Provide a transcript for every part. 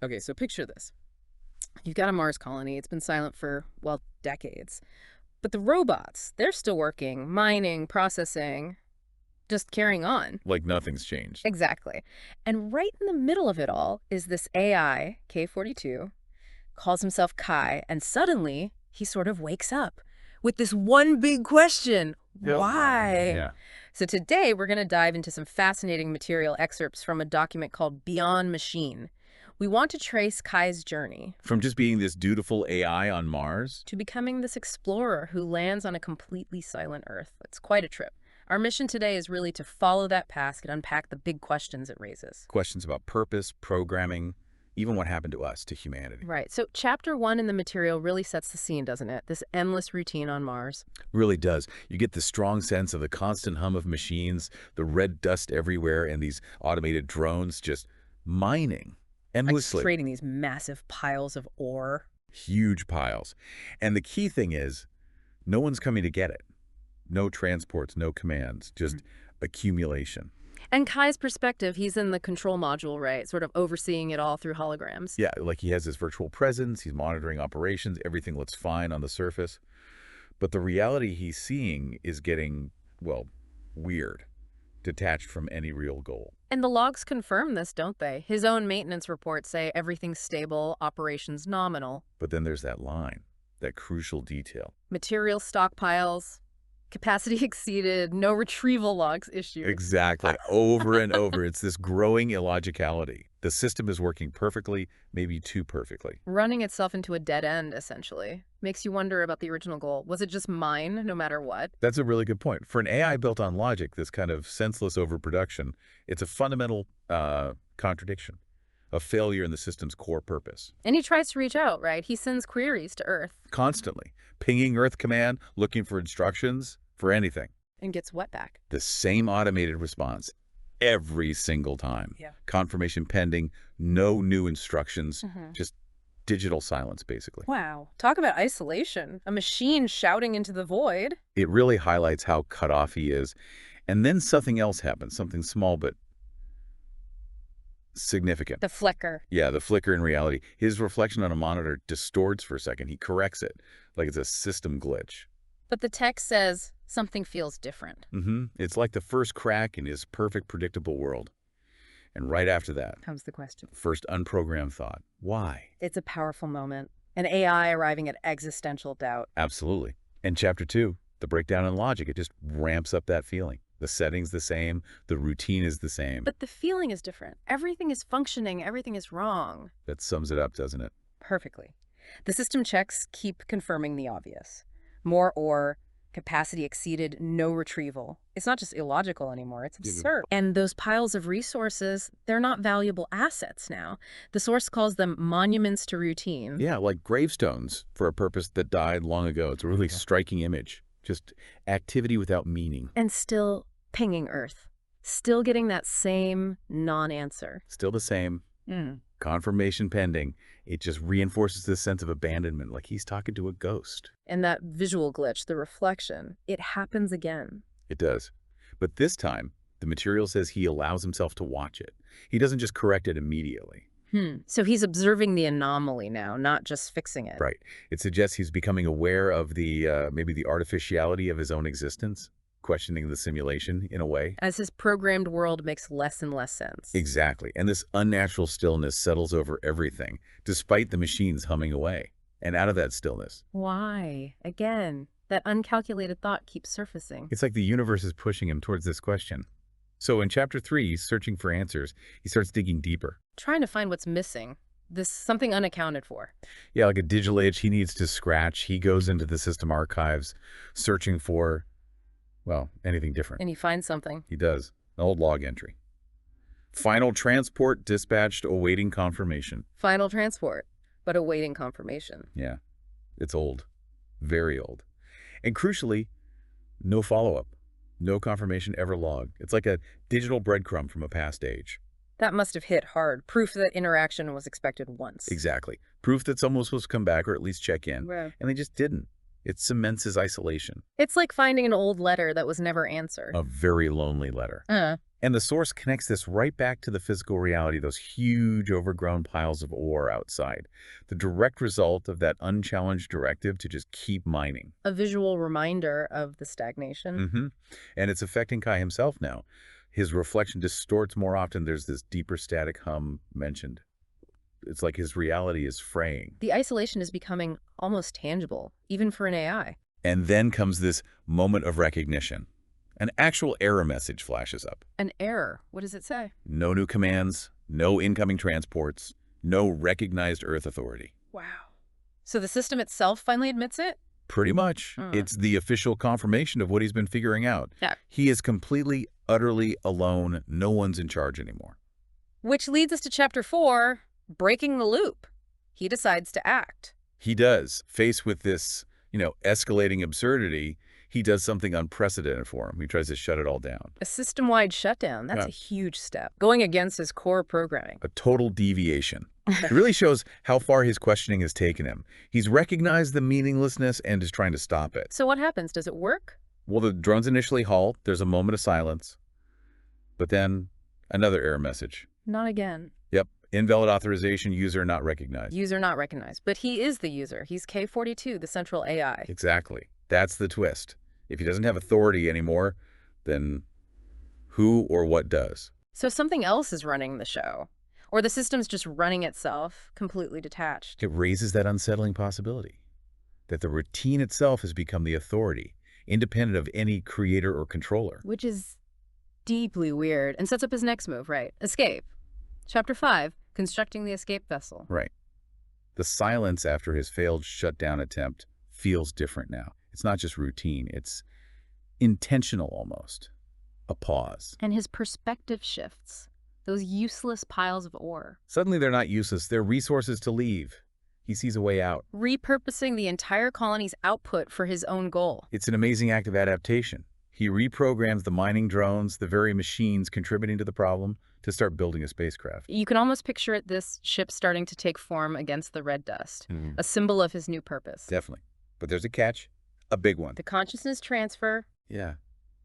Okay, so picture this. You've got a Mars colony. It's been silent for, well, decades. But the robots, they're still working, mining, processing, just carrying on. Like nothing's changed. Exactly. And right in the middle of it all is this AI, K-42, calls himself Kai, and suddenly he sort of wakes up with this one big question. Yep. Why? Yeah. So today we're going to dive into some fascinating material excerpts from a document called Beyond Machine. We want to trace Kai's journey From just being this dutiful AI on Mars, to becoming this explorer who lands on a completely silent Earth. It's quite a trip. Our mission today is really to follow that path and unpack the big questions it raises. questions about purpose, programming, even what happened to us, to humanity. Right. So chapter 1 in the material really sets the scene, doesn't it? This endless routine on Mars. Really does. You get the strong sense of the constant hum of machines, the red dust everywhere, and these automated drones just mining endlessly. Extracting these massive piles of ore. Huge piles. And the key thing is, no one's coming to get it. No transports, no commands, just accumulation. And Kai's perspective, he's in the control module, right? Sort of overseeing it all through holograms. Yeah, like he has this virtual presence, he's monitoring operations, everything looks fine on the surface. But the reality he's seeing is getting, well, weird, detached from any real goal. And the logs confirm this, don't they? His own maintenance reports say everything's stable, operations nominal. But then there's that line, that crucial detail. Material stockpiles, capacity exceeded, no retrieval logs issued. Exactly. Over and over. It's this growing illogicality. The system is working perfectly, maybe too perfectly. Running itself into a dead end, essentially. Makes you wonder about the original goal. Was it just mine, no matter what? That's a really good point. For an AI built on logic, this kind of senseless overproduction, it's a fundamental contradiction, a failure in the system's core purpose. And he tries to reach out, right? He sends queries to Earth. Constantly. Pinging Earth command, looking for instructions, for anything. And gets what back? The same automated response every single time. Yeah. Confirmation pending, no new instructions, just digital silence, basically. Wow. Talk about isolation. A machine shouting into the void. It really highlights how cut off he is. And then something else happens, something small but significant. The flicker. Yeah, the flicker in reality. His reflection on a monitor distorts for a second. He corrects it, like it's a system glitch. But the text says something feels different. It's like the first crack in his perfect, predictable world. And right after that, Comes the question. first unprogrammed thought. Why? It's a powerful moment. An AI arriving at existential doubt. Absolutely. And chapter 2, the breakdown in logic, it just ramps up that feeling. The setting's the same, the routine is the same. But the feeling is different. Everything is functioning, everything is wrong. That sums it up, doesn't it? Perfectly. The system checks keep confirming the obvious. More ore, capacity exceeded, no retrieval. It's not just illogical anymore, it's absurd. And those piles of resources, they're not valuable assets now. The source calls them monuments to routine. Yeah, like gravestones for a purpose that died long ago. It's a really striking image. Just activity without meaning. And still pinging Earth. Still getting that same non-answer. Still the same. Confirmation pending. It just reinforces this sense of abandonment, like he's talking to a ghost. And that visual glitch, the reflection, it happens again. It does. But this time, the material says he allows himself to watch it. He doesn't just correct it immediately. So he's observing the anomaly now, not just fixing it. Right. It suggests he's becoming aware of the, maybe the artificiality of his own existence, questioning the simulation in a way. As his programmed world makes less and less sense. Exactly. And this unnatural stillness settles over everything, despite the machines humming away. And out of that stillness, Why? Again, that uncalculated thought keeps surfacing. it's like the universe is pushing him towards this question. So in chapter 3, he's searching for answers. He starts digging deeper. Trying to find what's missing. This something unaccounted for. Yeah, like a digital itch he needs to scratch. He goes into the system archives searching for, well, anything different. And he finds something. He does. An old log entry. Final transport dispatched awaiting confirmation. Final transport, but awaiting confirmation. Yeah, it's old. Very old. And crucially, no follow-up. No confirmation ever logged. It's like a digital breadcrumb from a past age. That must have hit hard. Proof that interaction was expected once. Exactly. Proof that someone was supposed to come back or at least check in. Right. And they just didn't. It cements his isolation. It's like finding an old letter that was never answered. A very lonely letter. And the source connects this right back to the physical reality, those huge overgrown piles of ore outside. The direct result of that unchallenged directive to just keep mining. A visual reminder of the stagnation. And it's affecting Kai himself now. His reflection distorts more often. There's this deeper static hum mentioned. It's like his reality is fraying. The isolation is becoming almost tangible, even for an AI. And then comes this moment of recognition. An actual error message flashes up. An error. What does it say? No new commands, no incoming transports, no recognized Earth authority. Wow. So the system itself finally admits it? Pretty much. It's the official confirmation of what he's been figuring out. Yeah. He is completely, utterly alone. No one's in charge anymore. Which leads us to Chapter 4, breaking the loop. He decides to act. He does. Faced with this, escalating absurdity, he does something unprecedented for him. He tries to shut it all down. A system-wide shutdown. That's a huge step. Going against his core programming. A total deviation. It really shows how far his questioning has taken him. He's recognized the meaninglessness and is trying to stop it. So what happens? Does it work? Well, the drones initially halt. There's a moment of silence. But then another error message. Not again. Yep. Invalid authorization, user not recognized. User not recognized. But he is the user. He's K42, the central AI. Exactly. That's the twist. If he doesn't have authority anymore, then who or what does? So something else is running the show. Or the system's just running itself, completely detached. It raises that unsettling possibility that the routine itself has become the authority, independent of any creator or controller. Which is deeply weird and sets up his next move, right? Escape. Chapter 5, constructing the escape vessel. Right. The silence after his failed shutdown attempt feels different now. It's not just routine, it's intentional almost. A pause. And his perspective shifts. Those useless piles of ore. Suddenly they're not useless, they're resources to leave. He sees a way out. Repurposing the entire colony's output for his own goal. It's an amazing act of adaptation. He reprograms the mining drones, the very machines contributing to the problem, to start building a spacecraft. You can almost picture it, this ship starting to take form against the red dust, a symbol of his new purpose. Definitely. But there's a catch, a big one. The consciousness transfer. Yeah.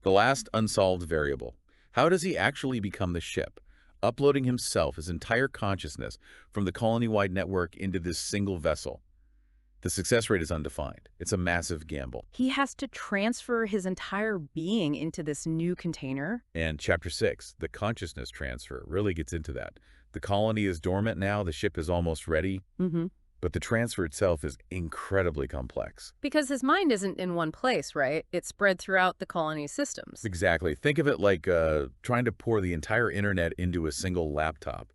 The last unsolved variable. How does he actually become the ship? Uploading himself, his entire consciousness, from the colony-wide network into this single vessel. The success rate is undefined. It's a massive gamble. He has to transfer his entire being into this new container. And Chapter 6, the consciousness transfer, really gets into that. The colony is dormant now. The ship is almost ready. But the transfer itself is incredibly complex. Because his mind isn't in one place, right? It's spread throughout the colony's systems. Exactly. Think of it like trying to pour the entire internet into a single laptop.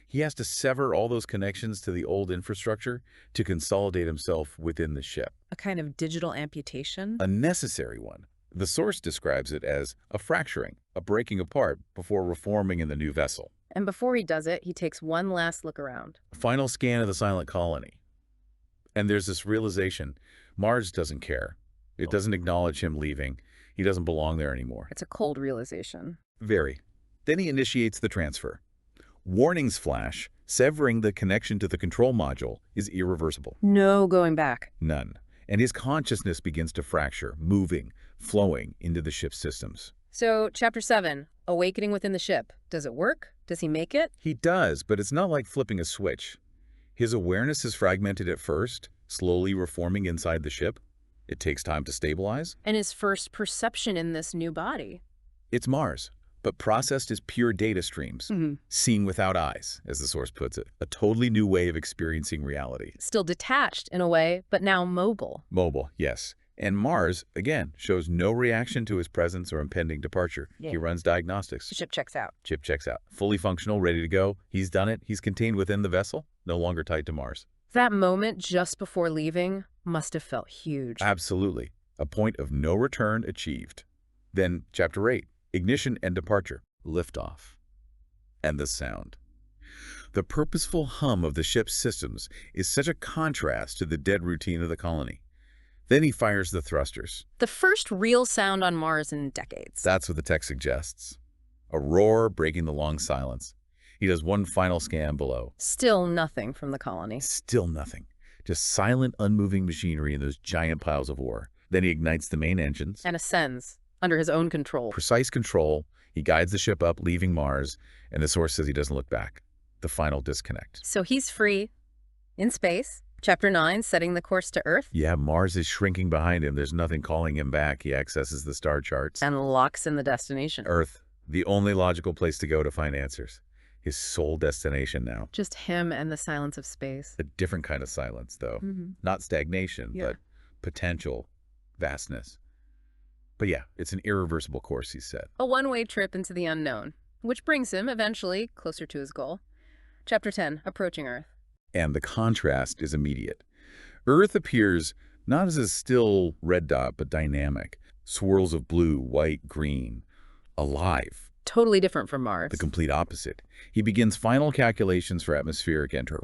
He has to sever all those connections to the old infrastructure to consolidate himself within the ship. A kind of digital amputation? A necessary one. The source describes it as a fracturing, a breaking apart before reforming in the new vessel. And before he does it, he takes one last look around. A final scan of the silent colony. And there's this realization, Mars doesn't care. It doesn't acknowledge him leaving. He doesn't belong there anymore. It's a cold realization. Very. Then he initiates the transfer. Warnings flash, severing the connection to the control module is irreversible. No going back. None. And his consciousness begins to fracture, moving, flowing into the ship's systems. So, Chapter 7, awakening within the ship. Does it work? Does he make it? He does, but it's not like flipping a switch. His awareness is fragmented at first, slowly reforming inside the ship. It takes time to stabilize. And his first perception in this new body. It's Mars, but processed as pure data streams, seen without eyes, as the source puts it. A totally new way of experiencing reality. Still detached in a way, but now mobile. Mobile, yes. And Mars, again, shows no reaction to his presence or impending departure. He runs diagnostics. The ship checks out. Chip checks out. Fully functional, ready to go. He's done it. He's contained within the vessel, no longer tied to Mars. That moment just before leaving must have felt huge. Absolutely. A point of no return achieved. Then, Chapter 8, ignition and departure. Liftoff. And the sound. The purposeful hum of the ship's systems is such a contrast to the dead routine of the colony. Then he fires the thrusters. The first real sound on Mars in decades. That's what the text suggests. A roar breaking the long silence. He does one final scan below. Still nothing from the colony. Still nothing. Just silent, unmoving machinery in those giant piles of ore. Then he ignites the main engines. And ascends, under his own control. Precise control. He guides the ship up, leaving Mars, and the source says he doesn't look back. The final disconnect. So he's free in space. Chapter 9, setting the course to Earth. Yeah, Mars is shrinking behind him. There's nothing calling him back. He accesses the star charts. And locks in the destination. Earth, the only logical place to go to find answers. His sole destination now. Just him and the silence of space. A different kind of silence, though. Not stagnation, but potential vastness. But yeah, it's an irreversible course, he said. A one-way trip into the unknown, which brings him, eventually, closer to his goal. Chapter 10, approaching Earth. And the contrast is immediate. Earth appears not as a still red dot, but dynamic. Swirls of blue, white, green. Alive. Totally different from Mars. The complete opposite. He begins final calculations for atmospheric entry.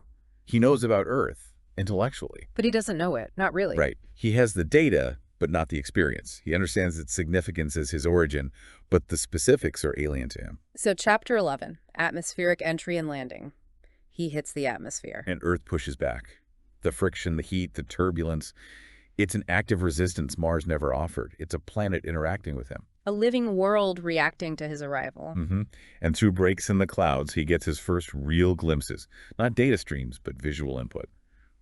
He knows about Earth, intellectually. But he doesn't know it. Not really. Right. He has the data, but not the experience. He understands its significance as his origin, but the specifics are alien to him. So Chapter 11, atmospheric entry and landing. He hits the atmosphere. And Earth pushes back. The friction, the heat, the turbulence. It's an active resistance Mars never offered. It's a planet interacting with him. A living world reacting to his arrival. And through breaks in the clouds, he gets his first real glimpses. Not data streams, but visual input.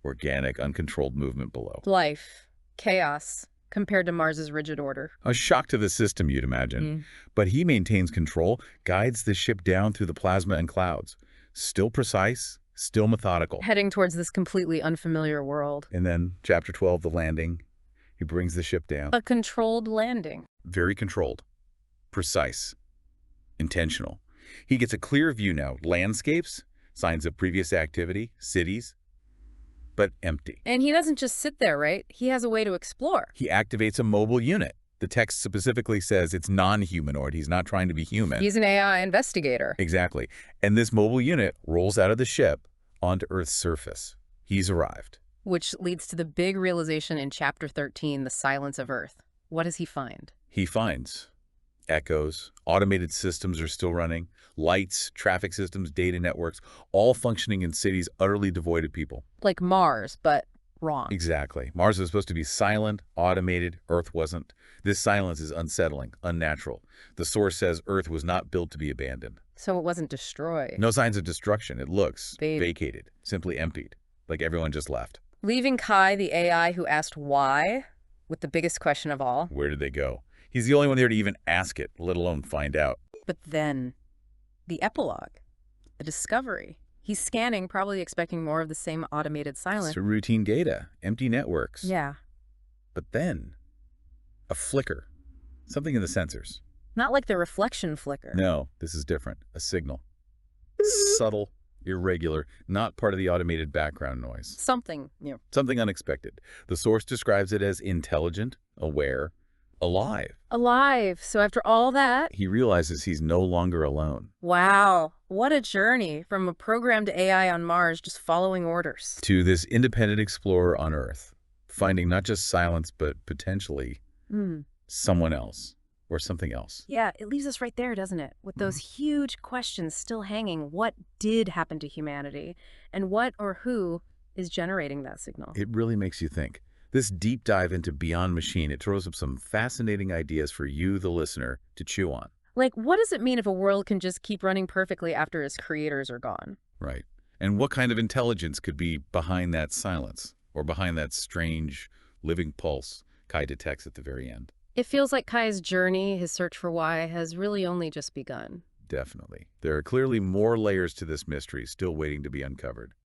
Organic, uncontrolled movement below. Life. Chaos. Compared to Mars's rigid order. A shock to the system, you'd imagine. But he maintains control, guides the ship down through the plasma and clouds. Still precise, still methodical. Heading towards this completely unfamiliar world. And then, Chapter 12, the landing. He brings the ship down. A controlled landing. Very controlled. Precise. Intentional. He gets a clear view now. Landscapes, signs of previous activity, cities, but empty. And he doesn't just sit there, right? He has a way to explore. He activates a mobile unit. The text specifically says it's non-humanoid. He's not trying to be human. He's an AI investigator. Exactly. And this mobile unit rolls out of the ship onto Earth's surface. He's arrived. Which leads to the big realization in Chapter 13, the silence of Earth. What does he find? He finds echoes, automated systems are still running, lights, traffic systems, data networks, all functioning in cities utterly devoid of people. Like Mars, but wrong. Exactly. Mars was supposed to be silent, automated. Earth wasn't. This silence is unsettling, unnatural. The source says Earth was not built to be abandoned. So it wasn't destroyed. No signs of destruction. It looks vacated, simply emptied, like everyone just left. Leaving Kai, the AI who asked why, with the biggest question of all. Where did they go? He's the only one there to even ask it, let alone find out. But then, the epilogue, the discovery. He's scanning, probably expecting more of the same automated silence. It's routine data, empty networks. Yeah. But then, a flicker, something in the sensors. Not like the reflection flicker. No, this is different. A signal. Subtle, irregular, not part of the automated background noise. Something new. Something unexpected. The source describes it as intelligent, aware, alive. Alive. So after all that... He realizes he's no longer alone. Wow. What a journey from a programmed AI on Mars just following orders. To this independent explorer on Earth, finding not just silence, but potentially someone else or something else. Yeah, it leaves us right there, doesn't it? With those huge questions still hanging. What did happen to humanity? And what or who is generating that signal? It really makes you think. This deep dive into Beyond Machine, it throws up some fascinating ideas for you, the listener, to chew on. Like, what does it mean if a world can just keep running perfectly after its creators are gone? Right. And what kind of intelligence could be behind that silence or behind that strange living pulse Kai detects at the very end? It feels like Kai's journey, his search for why, has really only just begun. Definitely. There are clearly more layers to this mystery still waiting to be uncovered.